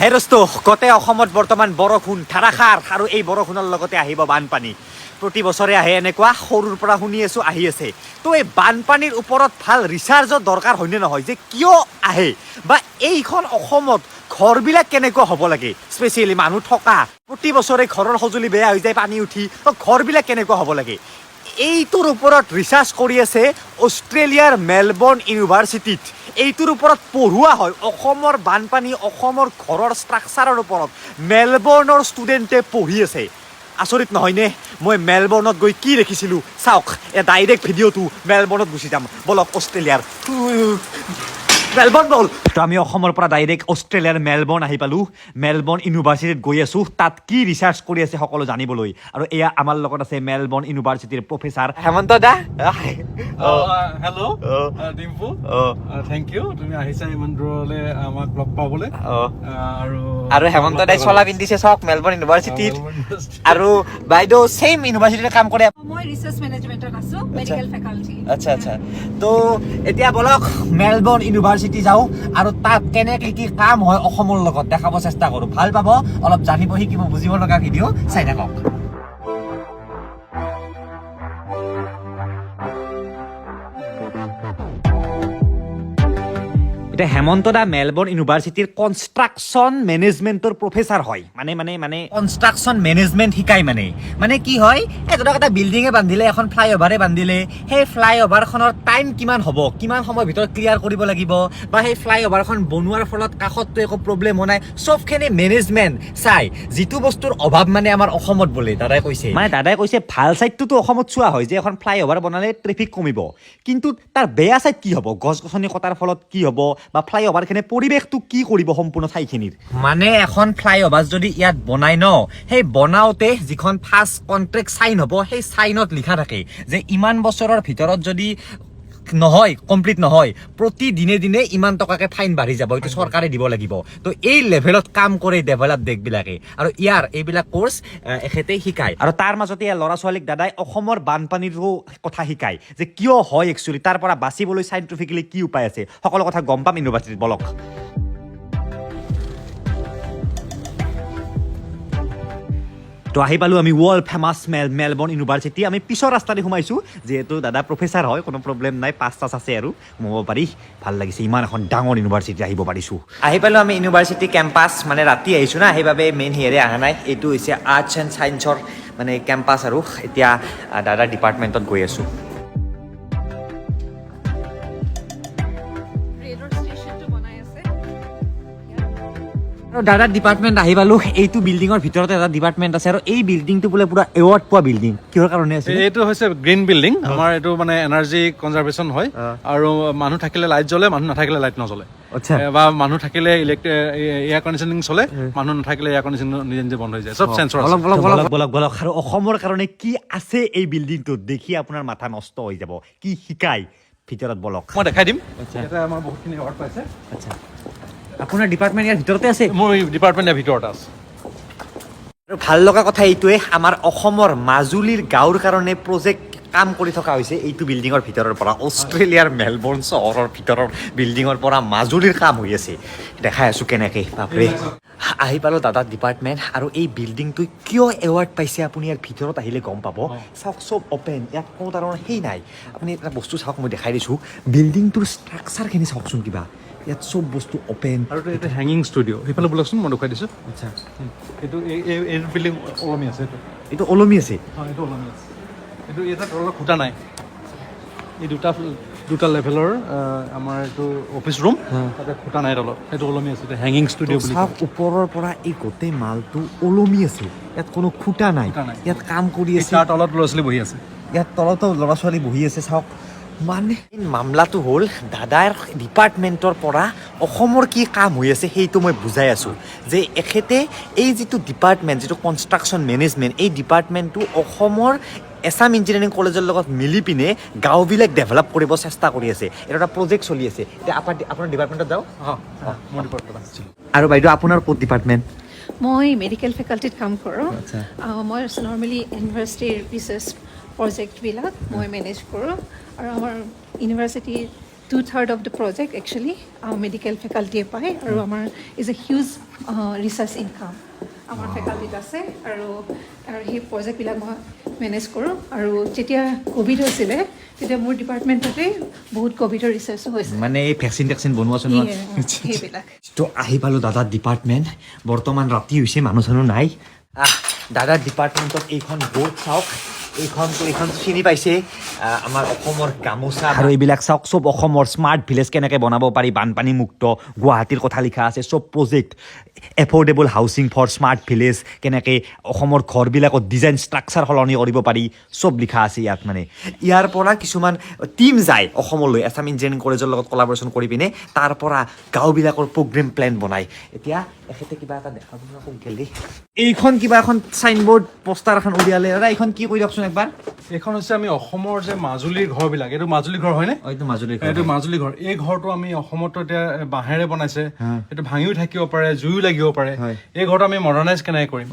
হেৰস্তো গোটেই অসমত বৰ্তমান বৰষুণ ধাৰাসাৰ আৰু এই বৰষুণৰ লগতে আহিব বানপানী প্ৰতি বছৰে আহে এনেকুৱা সৰুৰ পৰা শুনি আছো আহি আছে তো এই বানপানীৰ ওপৰত ভাল ৰিচাৰ্জৰ দৰকাৰ হয়নে নহয় যে কিয় আহে বা এইখন অসমত ঘৰবিলাক কেনেকুৱা হ'ব লাগে স্পেচিয়েলি মানুহ থকা প্ৰতি বছৰে ঘৰৰ সঁজুলি বেয়া হৈ যায় পানী উঠি তো ঘৰবিলাক কেনেকুৱা হ'ব লাগে এইটোৰ ওপৰত ৰিচাৰ্জ কৰি আছে অষ্ট্ৰেলিয়াৰ মেলবৰ্ণ ইউনিভাৰ্চিটিত এইটোৰ ওপৰত পঢ়োৱা হয় অসমৰ বানপানী অসমৰ ঘৰৰ ষ্ট্ৰাকচাৰৰ ওপৰত মেলবৰ্ণৰ ষ্টুডেণ্টে পঢ়ি আছে আচৰিত নহয়নে মই মেলবৰ্ণত গৈ কি দেখিছিলোঁ চাওক ডাইৰেক্ট ভিডিঅ'টো মেলবৰ্ণত গুচি যাম বলক অষ্ট্ৰেলিয়াৰ মেলবৰ্ণ বল তো আমি অসমৰ পৰা ডাইৰেক্ট অষ্ট্ৰেলিয়াৰ মেলবৰ্ণ আহি পালোঁ মেলবৰ্ণ ইউনিভাৰ্চিটিত গৈ আছোঁ তাত কি ৰিচাৰ্চ কৰি আছে সকলো জানিবলৈ আৰু এয়া আমাৰ লগত আছে মেলবৰ্ণ ইউনিভাৰ্চিটিৰ প্ৰফেচাৰ হেমন্ত দা হেল্ল' ডিম্পু থেংক ইউ তুমি আহিছা ইমান দূৰলৈ আমাক লগ পাবলৈ আৰু হেমন্ত দাই চলা পিন্ধিছে চাওক মেলবৰ্ণ ইউনিভাৰ্চিটিত আৰু বাইদেউ ছেইম ইউনিভাৰ্চিটিতে কাম কৰে মই ৰিচাৰ্চ মেনেজমেণ্টত আছো মেডিকেল ফেকাল্টি আচ্ছা আচ্ছা তো এতিয়া বলক মেলবৰ্ণ ইউনিভাৰ্চিটি যাওঁ আৰু তাত কেনেকৈ কি কাম হয় অসমৰ লগত দেখাব চেষ্টা কৰোঁ ভাল পাব অলপ জানিব শিকিব বুজিব লগা ভিডিঅ' চাই থাকক এতিয়া হেমন্ত দা মেলবৰ্ণ ইউনিভাৰ্চিটিৰ কনষ্ট্ৰাকশ্যন মেনেজমেণ্টৰ প্ৰফেচাৰ হয় মানে কনষ্ট্ৰাকশ্যন মেনেজমেণ্ট শিকায় মানে কি হয় ধৰক এটা বিল্ডিঙে বান্ধিলে এখন ফ্লাইঅভাৰে বান্ধিলে সেই ফ্লাইঅভাৰখনৰ টাইম কিমান হ'ব কিমান সময়ৰ ভিতৰত ক্লিয়াৰ কৰিব লাগিব বা সেই ফ্লাইঅভাৰখন বনোৱাৰ ফলত কাষততো একো প্ৰব্লেম হোৱা নাই চবখিনি মেনেজমেণ্ট চাই যিটো বস্তুৰ অভাৱ মানে আমাৰ অসমত বোলে দাদাই কৈছে ভাল ছাইডটোতো অসমত চোৱা হয় যে এখন ফ্লাইঅভাৰ বনালে ট্ৰেফিক কমিব কিন্তু তাৰ বেয়া ছাইড কি হ'ব গছ গছনি কটাৰ ফলত কি হ'ব বা ফ্লাইঅভাৰখিনি পৰিৱেশটো কি কৰিব সম্পূৰ্ণ ঠাইখিনিৰ মানে এখন ফ্লাইঅভাৰ যদি ইয়াত বনাই ন সেই বনাওতে যিখন ফাৰ্ষ্ট কন্ট্ৰেক্ট চাইন হ'ব সেই চাইনত লিখা থাকে যে ইমান বছৰৰ ভিতৰত যদি নহয় কমপ্লিট নহয় প্ৰতি দিনে দিনে ইমান টকাকে ফাইন বাঢ়ি যাব এইটো চৰকাৰে দিব লাগিব তো এই লেভেলত কাম কৰে ডেভেলপ দেশবিলাকে আৰু ইয়াৰ এইবিলাক কোৰ্চ এখেতে শিকায় আৰু তাৰ মাজতে ল'ৰা ছোৱালীক দাদাই অসমৰ বানপানীৰো কথা শিকায় যে কিয় হয় একচুৱেলি তাৰ পৰা বাচিবলৈ চাইণ্টিফিকেলি কি উপায় আছে সকলো কথা গম পাম ইউনিভাৰ্চিটিত বলক তো আহি পালোঁ আমি ৱৰ্ল্ড ফেমাছ মেলবৰ্ণ ইউনিভাৰ্চিটি আমি পিছৰ ৰাস্তাতে সোমাইছোঁ যিহেতু দাদা প্ৰফেচাৰ হয় কোনো প্ৰব্লেম নাই পাছ আছে আৰু সোমাব পাৰি ভাল লাগিছে ইমান এখন ডাঙৰ ইউনিভাৰ্চিটি আহিব পাৰিছোঁ আহি পালোঁ আমি ইউনিভাৰ্চিটি কেম্পাছ মানে ৰাতি আহিছোঁ না সেইবাবে মেইন হিয়েৰে অহা নাই এইটো হৈছে আৰ্টছ এণ্ড ছায়েন্সৰ মানে কেম্পাছ আৰু এতিয়া দাদাৰ ডিপাৰ্টমেণ্টত গৈ আছোঁ দাদাৰ ডিপাৰ্টমেণ্ট আহি পালোঁ এইটো বিল্ডিঙৰ ভিতৰতে এটা ডিপাৰ্টমেণ্ট আছে আৰু এই বিল্ডিংটো বোলে পুৰা এৱাৰ্ড পোৱা বিল্ডিং কিহৰ কাৰণে আছে এইটো হৈছে গ্ৰীণ বিল্ডিং আমাৰ এইটো মানে এনাৰ্জি কনজাৰ্ভেশ্যন হয় আৰু মানুহ থাকিলে লাইট জ্বলে মানুহ নাথাকিলে লাইট নজ্বলে বা মানুহ থাকিলে এয়াৰ কণ্ডিশ্যনিং চলে মানুহ নাথাকিলে এয়াৰ কণ্ডিশ্যনিং নিজে নিজে বন্ধ হৈ যায় চব চেঞ্চৰ বলক আৰু অসমৰ কাৰণে কি আছে এই বিল্ডিংটোত দেখি আপোনাৰ মাথা নষ্ট হৈ যাব কি শিকায় ভিতৰত বলক মই দেখাই দিম ইয়াতে আমাৰ বহুতখিনি এৱাৰ্ড পাইছে আচ্ছা আপোনাৰ ডিপাৰ্টমেণ্ট ইয়াৰ ভিতৰতে আছে মোৰ ডিপাৰ্টমেণ্ট ইয়াৰ ভিতৰতে আছে আৰু ভাল লগা কথা এইটোৱে আমাৰ অসমৰ মাজুলীৰ গাঁৱৰ কাৰণে প্ৰজেক্ট কাম কৰি থকা হৈছে এইটো বিল্ডিঙৰ ভিতৰৰ পৰা অষ্ট্ৰেলিয়াৰ মেলবৰ্ণ চহৰৰ ভিতৰৰ বিল্ডিঙৰ পৰা মাজুলীৰ কাম হৈ আছে দেখাই আছোঁ কেনেকৈ বাপৰে আহি পালোঁ দাদাৰ ডিপাৰ্টমেণ্ট আৰু এই বিল্ডিংটো কিয় এৱাৰ্ড পাইছে আপুনি ইয়াৰ ভিতৰত আহিলে গম পাব চাওক চব অপেন ইয়াত কোনো ধৰণৰ সেই নাই আপুনি এটা বস্তু চাওক মই দেখাই দিছোঁ বিল্ডিংটোৰ ষ্ট্ৰাকচাৰখিনি চাওকচোন কিবা ইয়াত চব বস্তু অপেন আৰু এইটো হেঙিং ষ্টুডিঅ' সেইফালে বোলকচোন মই দেখুৱাই দিছোঁ আচ্ছা এইটো এই বিল্ডিং ওলমি আছে এইটো ওলমি আছে এইটো ওলমি আছে এইটো ইয়াত তলত খুটা নাই এই দুটা লেভেলৰ আমাৰ এইটো অফিচ ৰুম তাতে খুটা নাই তলত সেইটো ওলমি আছে এইটো হেঙিং ষ্টুডিঅ' বুলি চাওক ওপৰৰ পৰা এই গোটেই মালটো ওলমি আছে ইয়াত কোনো খুটা নাই ইয়াত কাম কৰি আছে তাৰ তলত ল'ৰা ছোৱালী বহি আছে ইয়াত তলতো ল'ৰা ছোৱালী বহি আছে চাওক মানে মামলাটো হ'ল দাদাৰ ডিপাৰ্টমেণ্টৰ পৰা অসমৰ কি কাম হৈ আছে সেইটো মই বুজাই আছোঁ যে এখেতে এই যিটো ডিপাৰ্টমেণ্ট যিটো কনষ্ট্ৰাকশ্যন মেনেজমেণ্ট এই ডিপাৰ্টমেণ্টটো অসমৰ এছাম ইঞ্জিনিয়াৰিং কলেজৰ লগত মিলি পিনে গাঁওবিলাক ডেভেলপ কৰিব চেষ্টা কৰি আছে এটা এটা প্ৰজেক্ট চলি আছে এতিয়া আপোনাৰ ডিপাৰ্টমেণ্টত যাওঁ মোৰ ডিপাৰ্টমেণ্টত আৰু বাইদেউ আপোনাৰ ক'ত ডিপাৰ্টমেণ্ট মই মেডিকেল ফেকাল্টিত কাম কৰোঁ মই নৰ্মেলি ইউনিভাৰ্চিটিৰ ৰিচাৰ্চ প্ৰজেক্টবিলাক মই মেনেজ কৰোঁ আৰু আমাৰ ইউনিভাৰ্চিটিৰ 2/3 of the project actually medical faculty পায় আৰু আমাৰ is a huge research income আমাৰ ফেকাল্টিত আছে আৰু সেই প্ৰজেক্টবিলাক মই মেনেজ কৰোঁ আৰু যেতিয়া কোভিড হৈছিলে তেতিয়া মোৰ ডিপাৰ্টমেণ্টতে বহুত কোভিডৰ ৰিচাৰ্চ হৈছে মানে এই ভেকচিন বনোৱা চনোৱা সেইবিলাক তো আহি পালোঁ দাদাৰ ডিপাৰ্টমেণ্ট বৰ্তমান ৰাতি হৈছে মানুহ চানুহ নাই দাদাৰ ডিপাৰ্টমেণ্টত এইখন বৰ্ড চাওক এইখন চিনি পাইছে আমাৰ অসমৰ গামোচা আৰু এইবিলাক চাওক চব অসমৰ স্মাৰ্ট ভিলেজ কেনেকৈ বনাব পাৰি বানপানী মুক্ত গুৱাহাটীৰ কথা লিখা আছে চব project affordable housing for smart village কেনেকৈ অসমৰ ঘৰবিলাকত ডিজাইন ষ্ট্ৰাকচাৰ সলনি কৰিব পাৰি চব লিখা আছে ইয়াত মানে ইয়াৰ পৰা কিছুমান টিম যায় অসমলৈ আছাম ইঞ্জিনিয়াৰিং কলেজৰ লগত কলাবৰেশ্যন কৰি পিনে তাৰ পৰা গাঁওবিলাকৰ প্ৰগ্ৰেম প্লেন বনায় এতিয়া এখেতে কিবা এটা দেখাব গেলি এইখন কিবা এখন চাইনবোৰ্ড পোষ্টাৰ এখন উলিয়ালে দাদা এইখন কি কৈ দিয়কচোন একবাৰ এইখন হৈছে আমি অসমৰ যে মাজুলীৰ ঘৰবিলাক এইটো মাজুলী ঘৰ হয়নে এইটো মাজুলী ঘৰ এই ঘৰটো আমি অসমতো এতিয়া বাঁহেৰে বনাইছে এইটো ভাঙিও থাকিব পাৰে জুইও লাগিব পাৰে এই ঘৰটো আমি মডাৰ্ণাইজ কেনেকৈ কৰিম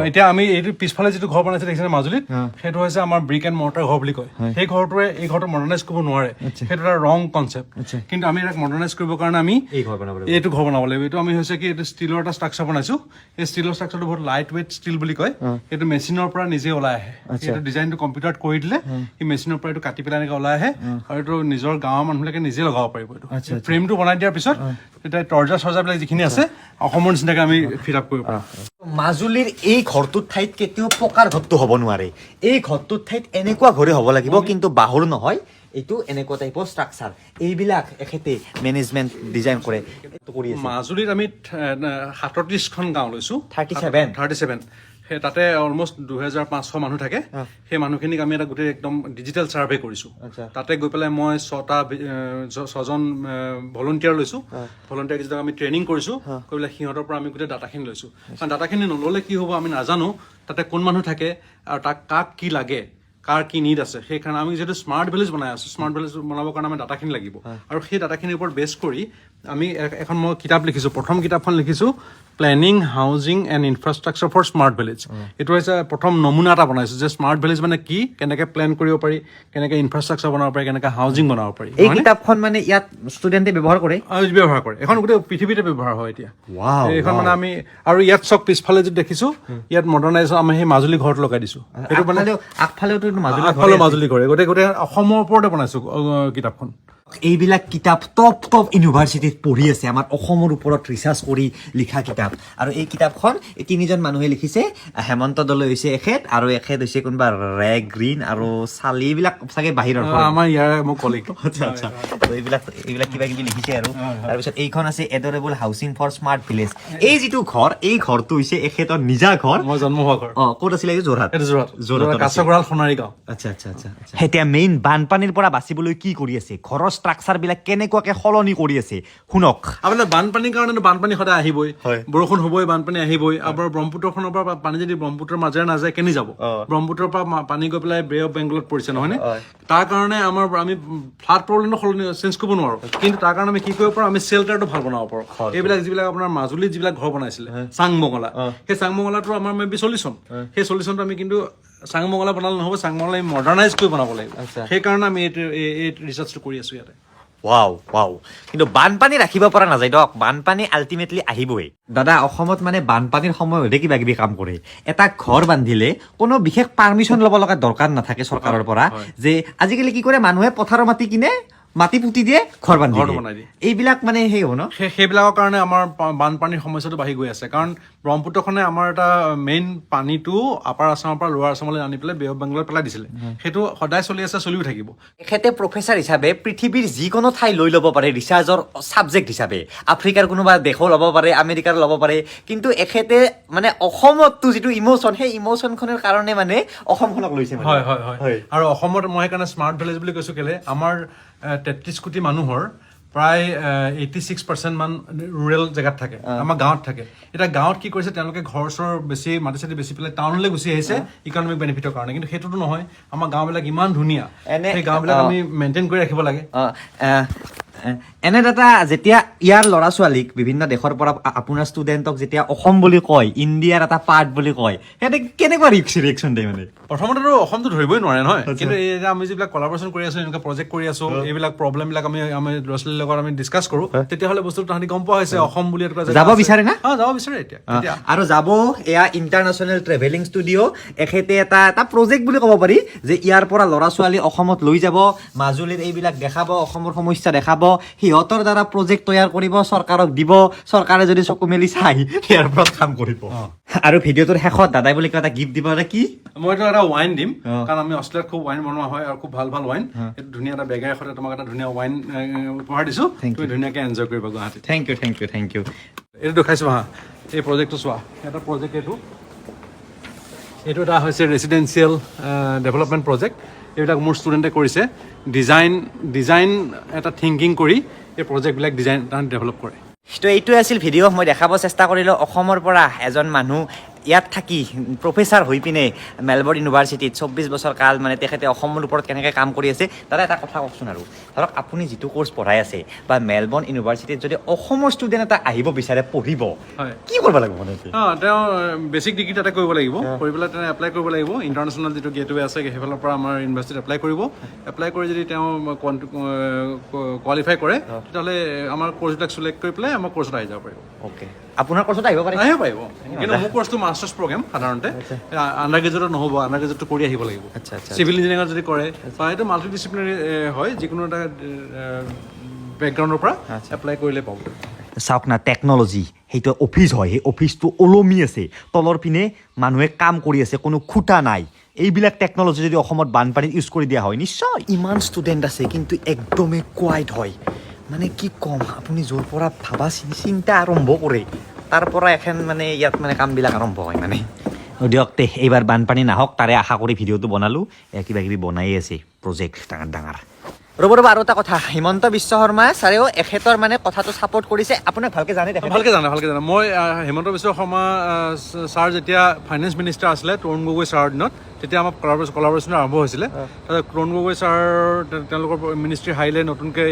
এতিয়া আমি এইটো পিছফালে যিটো ঘৰ বনাইছে দেখিছে মাজুলীত সেইটো হৈছে আমাৰ ব্ৰিক এণ্ড মৰ্টাৰ ঘৰ বুলি কয় সেই ঘৰটোৱে এই ঘৰটো মডাৰ্ণাইজ কৰিব নোৱাৰে সেইটো এটা ৰং কনচেপ্ট কিন্তু আমি ইয়াক মডাৰ্ণাইজ কৰিবৰ কাৰণে আমি এইটো ঘৰ বনাব লাগিব এইটো আমি হৈছে কি এইটো ষ্টিলৰ এটা ষ্ট্ৰাকচাৰ বনাইছো এই ষ্টিলৰ ষ্ট্ৰাকচাৰটো বহুত লাইট ৱেইট ষ্টিল বুলি কয় এইটো মেচিনৰ পৰা নিজে ওলাই আহে এইটো ডিজাইনটো কম্পিউটাৰত কৰি দিলে এই মেচিনৰ পৰা এইটো কাটি পেলাই এনেকৈ ওলাই আহে আৰু এইটো নিজৰ গাঁৱৰ মানুহবিলাকে নিজে লগাব পাৰিব এইটো ফ্ৰেমটো বনাই দিয়াৰ পিছত তেতিয়া তৰ্জা চৰ্জাবিলাক যিখিনি আছে অসমৰ নিচিনাকৈ আমি ফিট আপ কৰিব পাৰোঁ মাজুলীৰ এই ঘৰটোৰ ঠাইত কেতিয়াও পকাৰ ঘৰটো হ'ব নোৱাৰে এই ঘৰটোৰ ঠাইত এনেকুৱা ঘৰে হ'ব লাগিব কিন্তু বাঁহৰ নহয় এইটো এনেকুৱা টাইপৰ ষ্ট্ৰাকচাৰ এইবিলাক এখেতে মেনেজমেণ্ট ডিজাইন কৰে মাজুলীত আমি 37খন গাঁও লৈছোঁ 37 সেই তাতে অলমষ্ট 2500 মানুহ থাকে সেই মানুহখিনিক আমি এটা গোটেই একদম ডিজিটেল ছাৰ্ভে কৰিছোঁ তাতে গৈ পেলাই মই 6জন ভলণ্টিয়াৰ লৈছোঁ ভলণ্টিয়াৰ কিছুমান আমি ট্ৰেইনিং কৰিছোঁ কৰি পেলাই সিহঁতৰ পৰা আমি গোটেই ডাটাখিনি লৈছোঁ কাৰণ ডাটাখিনি নল'লে কি হ'ব আমি নাজানো তাতে কোন মানুহ থাকে আৰু তাক কাক কি লাগে কাৰ কি নিড আছে সেইকাৰণে আমি যিহেতু স্মাৰ্ট ভিলেজ বনাই আছোঁ স্মাৰ্ট ভিলেজ বনাবৰ কাৰণে আমি ডাটাখিনি লাগিব আৰু সেই ডাটাখিনিৰ ওপৰত বেছ কৰি আমি এখন মই কিতাপ লিখিছোঁ প্ৰথম কিতাপখন লিখিছোঁ planning housing and infrastructure for smart village এইটো হৈছে প্ৰথম নমুনা এটা বনাইছোঁ যে স্মাৰ্ট ভিলেজ মানে কি কেনেকৈ প্লেন কৰিব পাৰি কেনেকৈ ইনফ্ৰাষ্ট্ৰাকচাৰ বনাব পাৰি কেনেকৈ হাউজিং বনাব পাৰি এই কিতাপখন মানে ইয়াত ষ্টুডেণ্টে ব্যৱহাৰ কৰে এখন গোটেই পৃথিৱীতে ব্যৱহাৰ হয় এতিয়া এইখন মানে আমি আৰু ইয়াত চব পিছফালে যদি দেখিছোঁ ইয়াত মডাৰ্ণাইজ আমি সেই মাজুলী ঘৰত লগাই দিছোঁ সেইটো মানে আগফালেও মাজুলী ঘৰে গোটেই অসমৰ ওপৰতে বনাইছোঁ কিতাপখন এইবিলাক কিতাপ টপ ইউনিভাৰ্চিটিত পঢ়ি আছে আমাৰ অসমৰ ওপৰত ৰিচাৰ্চ কৰি লিখা কিতাপ আৰু এই কিতাপখন এই 3জন মানুহে লিখিছে হেমন্ত দলৈ হৈছে এখেত আৰু এখেত হৈছে কোনোবা ৰেগ গ্ৰীণ আৰু চালি এইবিলাক চাগে বাহিৰৰ আমাৰ ইয়াৰ মোৰ কলিগ আচ্ছা এইবিলাক কিবা কিবি লিখিছে আৰু তাৰপিছত এইখন আছে এডৰেবল হাউচিং ফৰ স্মাৰ্ট ভিলেজ এই যিটো ঘৰ এই ঘৰটো হৈছে এখেতৰ নিজা ঘৰ মই জন্ম হোৱা ঘৰ ক'ত আছিলে যোৰহাট কাছগড়াল সোণাৰী গাঁও আচ্ছা এতিয়া মেইন বানপানীৰ পৰা বাচিবলৈ কি কৰি আছে ঘৰৰ ষ্ট্ৰাকচাৰ বিলাক কেনেকুৱাকে সলনি কৰি আছে শুনক আপোনাৰ বানপানীৰ কাৰণেতো বানপানী সদায় আহিবই বৰষুণ হ'বই বানপানী আহিবই আপোনাৰ ব্ৰহ্মপুত্ৰখনৰ পৰা পানী যদি ব্ৰহ্মপুত্ৰৰ মাজেৰে নাযায় কেনি যাব ব্ৰহ্মপুত্ৰৰ পৰা পানী গৈ পেলাই বে অফ বেংগলত পৰিছে নহয়নে তাৰ কাৰণে আমি ফ্লাড প্ৰব্লেমটো সলনি চেঞ্জ কৰিব নোৱাৰোঁ কিন্তু তাৰ কাৰণে আমি কি কৰিব পাৰোঁ আমি চেল্টাৰটো ভাল বনাব পাৰোঁ এইবিলাক যিবিলাক আপোনাৰ মাজুলীত যিবিলাক ঘৰ বনাইছিলে চাংমঙলা সেই চাংমঙলাটো আমাৰ মেবি চলিউশ্যন সেই চলিউশ্যনটো আমি কিন্তু চাংমঙলা বনালে নহ'ব চাংমঙলা আমি মডাৰ্ণাইজ কৰি বনাব লাগিব সেইকাৰণে আমি এই ৰিচাৰ্চটো কৰি আছোঁ ইয়াতে ৱাও কিন্তু বানপানী ৰাখিব পৰা নাযায় দিয়ক বানপানী আল্টিমেটলি আহিবই দাদা অসমত মানে বানপানীৰ সময়তে কিবা কিবি কাম কৰে এটা ঘৰ বান্ধিলে কোনো বিশেষ পাৰ্মিশ্যন ল'ব লগা দৰকাৰ নাথাকে চৰকাৰৰ পৰা যে আজিকালি কি কৰে মানুহে পথাৰৰ মাটি কিনে মাটি পুতি দিয়ে ঘৰ বনাই দিয়ে এইবিলাক মানে সেই হ'ব ন সেইবিলাকৰ কাৰণে আমাৰ বানপানীৰ সমস্যাটো বাঢ়ি গৈ আছে কাৰণ ব্ৰহ্মপুত্ৰখনে আমাৰ এটা মেইন পানীটো আপাৰ আছামৰ পৰা লোৱাৰ আছামলৈ আনি পেলাই বে অফ বেংগলত পেলাই দিছিলে সেইটো সদায় চলি আছে চলিও থাকিব এখেতে প্ৰফেচাৰ হিচাপে পৃথিৱীৰ যিকোনো ঠাই লৈ ল'ব পাৰে ৰিচাৰ্চৰ ছাবজেক্ট হিচাপে আফ্ৰিকাৰ কোনোবা দেশো ল'ব পাৰে আমেৰিকাৰ ল'ব পাৰে কিন্তু এখেতে মানে অসমতো যিটো ইম'চন সেই ইম'চনখনৰ কাৰণে মানে অসমখনক লৈছে হয় আৰু অসমত মই সেইকাৰণে স্মাৰ্ট ভিলেজ বুলি কৈছোঁ কেলে আমাৰ 33 কোটি মানুহৰ প্ৰায় 86% মান ৰুৰেল জেগাত থাকে আমাৰ গাঁৱত থাকে এতিয়া গাঁৱত কি কৰিছে তেওঁলোকে ঘৰ চৰ বেছি মাটি চাটি বেছি পেলাই টাউনলৈ গুচি আহিছে ইকনমিক বেনিফিটৰ কাৰণে কিন্তু সেইটোতো নহয় আমাৰ গাঁওবিলাক ইমান ধুনীয়া সেই গাঁওবিলাক আমি মেইনটেইন কৰি ৰাখিব লাগে এনে দাদা যেতিয়া ইয়াৰ ল'ৰা ছোৱালীক বিভিন্ন দেশৰ পৰা আপোনাৰ ষ্টুডেণ্টক যেতিয়া অসম বুলি কয় ইণ্ডিয়াৰ এটা পাৰ্ট বুলি কয় সিহঁতে কেনেকুৱা ৰিয়েকশ্যন দিয়ে মানে প্ৰথমতেতো অসমটো ধৰিবই নোৱাৰে নহয় কিন্তু এই যে আমি যিবিলাক কলাবৰেশ্যন কৰি আছো এনেকুৱা প্ৰজেক্ট কৰি আছো এইবিলাক প্ৰব্লেমবিলাক আমি ল'ৰা ছোৱালীৰ লগত আমি ডিছকাছ কৰো তেতিয়াহ'লে বস্তুটো তাহাঁতি গম পোৱা হৈছে অসম বুলি এটা যাব বিচাৰে না যাব বিচাৰে এতিয়া আৰু যাব এয়া ইণ্টাৰনেশ্যনেল ট্ৰেভেলিং ষ্টুডিঅ' এখেতে এটা প্ৰজেক্ট বুলি ক'ব পাৰি যে ইয়াৰ পৰা ল'ৰা ছোৱালী অসমত লৈ যাব মাজুলীত এইবিলাক দেখাব অসমৰ সমস্যা দেখাব সিহঁতৰ দ্বাৰা প্ৰজেক্ট তৈয়াৰ কৰিব চৰকাৰক দিব চৰকাৰে যদি চকু মেলি চাই ইয়াৰ ওপৰত কাম কৰিব আৰু ভিডিঅ'টোৰ শেষত দাদাই বুলি কিবা এটা গিফ্ট দিব কি মইতো এটা ৱাইন দিম কাৰণ আমি অষ্ট্ৰেলিয়াত খুব ৱাইন বনোৱা হয় আৰু খুব ভাল ভাল ৱাইন এইটো ধুনীয়া এটা বেগেৰ সৈতে তোমাক এটা ধুনীয়া ৱাইন উপহাৰ দিছো তুমি ধুনীয়াকৈ এনজয় কৰিবা গুৱাহাটীত থেংক ইউ এইটো দেখাইছো হা এই প্ৰজেক্টটো চোৱা এটা প্ৰজেক্ট এইটো এটা হৈছে ৰেচিডেঞ্চিয়েল ডেভেলপমেণ্ট প্ৰজেক্ট এইবিলাক মোৰ ষ্টুডেণ্টে কৰিছে ডিজাইন এটা থিংকিং কৰি এই প্ৰজেক্টবিলাক ডিজাইন ডেভেলপ কৰে তো এইটোৱে আছিল ভিডিঅ' মই দেখাব চেষ্টা কৰিলোঁ অসমৰ পৰা এজন মানুহ ইয়াত থাকি প্ৰফেচাৰ হৈ পিনে মেলবৰ্ণ ইউনিভাৰ্চিটিত 24 বছৰ কাল মানে তেখেতে অসমৰ ওপৰত কেনেকৈ কাম কৰি আছে দাদা এটা কথা কওকচোন আৰু ধৰক আপুনি যিটো কোৰ্চ পঢ়াই আছে বা মেলবৰ্ণ ইউনিভাৰ্চিটিত যদি অসমৰ ষ্টুডেণ্ট এটা আহিব বিচাৰে পঢ়িব কি কৰিব লাগিব মানে তেওঁ বেছিক ডিগ্ৰী তাতে কৰিব লাগিব কৰি পেলাই তেওঁ এপ্লাই কৰিব লাগিব ইণ্টাৰনেশ্যনেল যিটো গেটৱে আছে সেইফালৰ পৰা আমাৰ ইউনিভাৰ্চিটিত এপ্লাই কৰিব এপ্লাই কৰি যদি তেওঁ কোৱালিফাই কৰে তেতিয়াহ'লে আমাৰ কোৰ্চবিলাক চিলেক্ট কৰি পেলাই আমাৰ কোৰ্চত আহি যাব পাৰিব অ'কে আপোনাৰ কোৰ্চত আহিব পাৰিব কিন্তু মোৰ কোৰ্চটো মাষ্টাৰ্ছ প্ৰগ্ৰেম সাধাৰণতে আণ্ডাৰ গ্ৰেজুৱেটত নহ'ব আণ্ডাৰ গ্ৰেজুৱেটটো কৰি আহিব লাগিব আচ্ছা চিভিল ইঞ্জিনিয়াৰিঙত যদি কৰে বা এইটো মাল্টি ডিচিপ্লিনাৰী হয় যিকোনো এটা বেকগ্ৰাউণ্ডৰ পৰা এপ্লাই কৰিলে পাব চাওক না টেকন'লজি সেইটো অফিচ হয় সেই অফিচটো ওলমি আছে তলৰ পিনে মানুহে কাম কৰি আছে কোনো খুটা নাই এইবিলাক টেকন'লজি যদি অসমত বানপানীত ইউজ কৰি দিয়া হয় নিশ্চয় ইমান ষ্টুডেণ্ট আছে কিন্তু একদমেই কোৱাইট হয় মানে কি ক'ম আপুনি য'ৰ পৰা ভাবা চিন্তা আৰম্ভ কৰে তাৰ পৰা এখন মানে ইয়াত মানে কামবিলাক আৰম্ভ হয় মানে দিয়ক তে এইবাৰ বানপানী নাহক তাৰে আশা কৰি ভিডিঅ'টো বনালোঁ কিবা কিবি বনাই আছে প্ৰজেক্ট ডাঙৰ ৰ'ব আৰু এটা কথা হিমন্ত বিশ্ব শৰ্মা ছাৰেও এখেতৰ মানে কথাটো ছাপৰ্ট কৰিছে আপোনাক ভালকৈ জানে ভালকৈ জানে মই হিমন্ত বিশ্ব শৰ্মা ছাৰ যেতিয়া ফাইনেন্স মিনিষ্টাৰ আছিলে তৰুণ গগৈ ছাৰৰ দিনত তেতিয়া আমাৰ কলাবৰেশ্যন আৰম্ভ হৈছিলে তৰুণ গগৈ ছাৰ তেওঁলোকৰ মিনিষ্ট্ৰী হাৰিলে নতুনকৈ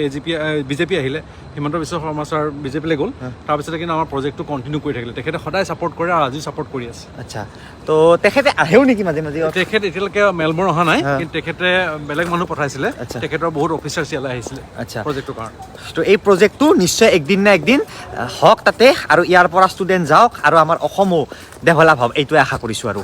বিজেপি আহিলে হিমন্ত বিশ্ব শৰ্মা ছাৰ বিজেপিলৈ গ'ল তাৰপিছতে কিন্তু আমাৰ প্ৰজেক্টটো কণ্টিনিউ কৰি থাকিলে তেখেতে সদায় ছাপৰ্ট কৰে আৰু আজিও ছাপৰ্ট কৰি আছে আচ্ছা তো তেখেতে আহেও নেকি মাজে তেখেত এতিয়ালৈকে মেলবৰ্ণ অহা নাই কিন্তু তেখেতে বেলেগ মানুহ পঠাইছিলে তেখেতৰ বহুত অফিচাৰ্ছ ইয়ালৈ আহিছিলে আচ্ছা প্ৰজেক্টটোৰ কাৰণে তো এই প্ৰজেক্টটো নিশ্চয় একদিন না একদিন হওক তাতে আৰু ইয়াৰ পৰা ষ্টুডেণ্ট যাওক আৰু আমাৰ অসমো ডেভেলপ হওক এইটোৱে আশা কৰিছোঁ আৰু